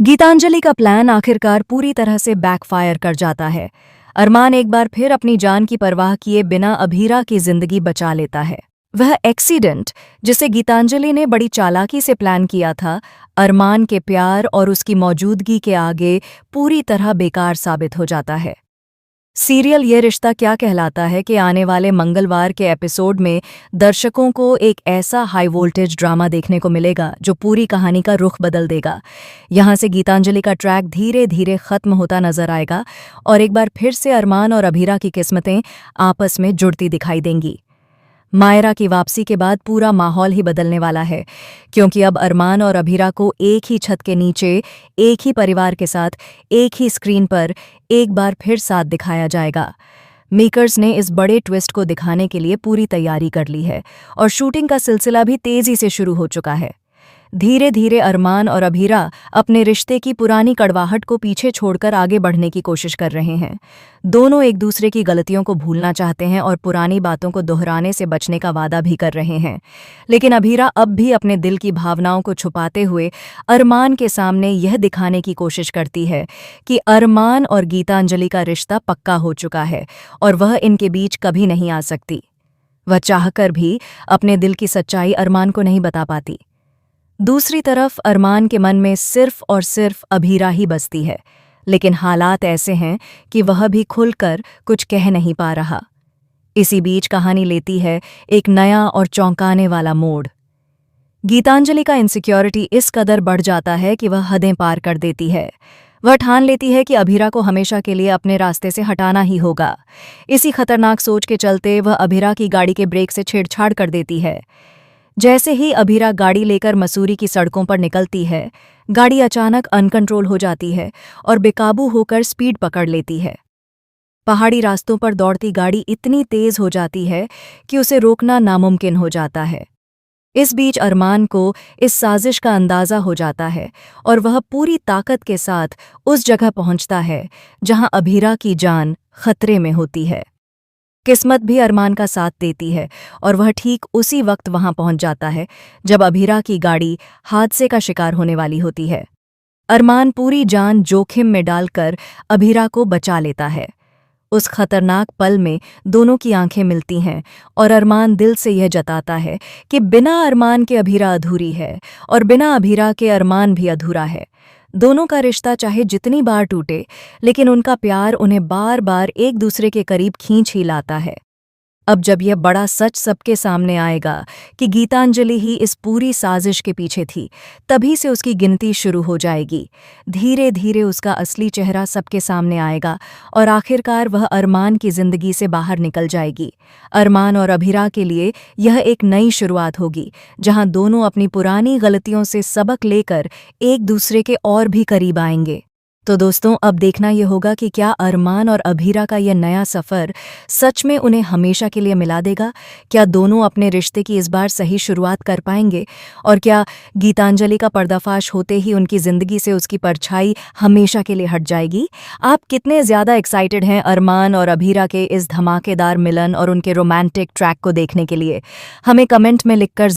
गीतांजलि का प्लान आखिरकार पूरी तरह से बैकफायर कर जाता है। अरमान एक बार फिर अपनी जान की परवाह किए बिना अभीरा की जिंदगी बचा लेता है। वह एक्सीडेंट, जिसे गीतांजलि ने बड़ी चालाकी से प्लान किया था, अरमान के प्यार और उसकी मौजूदगी के आगे पूरी तरह बेकार साबित हो जाता है। सीरियल ये रिश्ता क्या कहलाता है कि आने वाले मंगलवार के एपिसोड में दर्शकों को एक ऐसा हाई वोल्टेज ड्रामा देखने को मिलेगा जो पूरी कहानी का रुख बदल देगा। यहाँ से गीतांजलि का ट्रैक धीरे धीरे खत्म होता नजर आएगा और एक बार फिर से अरमान और अभीरा की किस्मतें आपस में जुड़ती दिखाई देंगी। मायरा की वापसी के बाद पूरा माहौल ही बदलने वाला है, क्योंकि अब अरमान और अभीरा को एक ही छत के नीचे, एक ही परिवार के साथ, एक ही स्क्रीन पर एक बार फिर साथ दिखाया जाएगा। मेकर्स ने इस बड़े ट्विस्ट को दिखाने के लिए पूरी तैयारी कर ली है और शूटिंग का सिलसिला भी तेजी से शुरू हो चुका है। धीरे धीरे अरमान और अभीरा अपने रिश्ते की पुरानी कड़वाहट को पीछे छोड़कर आगे बढ़ने की कोशिश कर रहे हैं। दोनों एक दूसरे की गलतियों को भूलना चाहते हैं और पुरानी बातों को दोहराने से बचने का वादा भी कर रहे हैं। लेकिन अभीरा अब भी अपने दिल की भावनाओं को छुपाते हुए अरमान के सामने यह दिखाने की कोशिश करती है कि अरमान और गीतांजलि का रिश्ता पक्का हो चुका है और वह इनके बीच कभी नहीं आ सकती। वह चाहकर भी अपने दिल की सच्चाई अरमान को नहीं बता पाती। दूसरी तरफ अरमान के मन में सिर्फ और सिर्फ अभीरा ही बसती है, लेकिन हालात ऐसे हैं कि वह भी खुलकर कुछ कह नहीं पा रहा। इसी बीच कहानी लेती है एक नया और चौंकाने वाला मोड़। गीतांजलि का इनसिक्योरिटी इस कदर बढ़ जाता है कि वह हदें पार कर देती है। वह ठान लेती है कि अभीरा को हमेशा के लिए अपने रास्ते से हटाना ही होगा। इसी खतरनाक सोच के चलते वह अभीरा की गाड़ी के ब्रेक से छेड़छाड़ कर देती है। जैसे ही अभीरा गाड़ी लेकर मसूरी की सड़कों पर निकलती है, गाड़ी अचानक अनकंट्रोल हो जाती है और बेकाबू होकर स्पीड पकड़ लेती है। पहाड़ी रास्तों पर दौड़ती गाड़ी इतनी तेज हो जाती है कि उसे रोकना नामुमकिन हो जाता है। इस बीच अरमान को इस साजिश का अंदाजा हो जाता है और वह पूरी ताकत के साथ उस जगह पहुंचता है जहां अभीरा की जान खतरे में होती है। किस्मत भी अरमान का साथ देती है और वह ठीक उसी वक्त वहां पहुंच जाता है जब अभीरा की गाड़ी हादसे का शिकार होने वाली होती है। अरमान पूरी जान जोखिम में डालकर अभीरा को बचा लेता है। उस खतरनाक पल में दोनों की आंखें मिलती हैं और अरमान दिल से यह जताता है कि बिना अरमान के अभीरा अधूरी है और बिना अभीरा के अरमान भी अधूरा है। दोनों का रिश्ता चाहे जितनी बार टूटे, लेकिन उनका प्यार उन्हें बार बार एक दूसरे के करीब खींच ही लाता है। अब जब यह बड़ा सच सबके सामने आएगा कि गीतांजलि ही इस पूरी साजिश के पीछे थी, तभी से उसकी गिनती शुरू हो जाएगी। धीरे धीरे उसका असली चेहरा सबके सामने आएगा और आखिरकार वह अरमान की जिंदगी से बाहर निकल जाएगी। अरमान और अभीरा के लिए यह एक नई शुरुआत होगी, जहां दोनों अपनी पुरानी गलतियों से सबक लेकर एक दूसरे के और भी करीब आएंगे। तो दोस्तों, अब देखना ये होगा कि क्या अरमान और अभीरा का यह नया सफ़र सच में उन्हें हमेशा के लिए मिला देगा। क्या दोनों अपने रिश्ते की इस बार सही शुरुआत कर पाएंगे और क्या गीतांजलि का पर्दाफाश होते ही उनकी ज़िंदगी से उसकी परछाई हमेशा के लिए हट जाएगी। आप कितने ज़्यादा एक्साइटेड हैं अरमान और अभीरा के इस धमाकेदार मिलन और उनके रोमांटिक ट्रैक को देखने के लिए? हमें कमेंट में लिखकर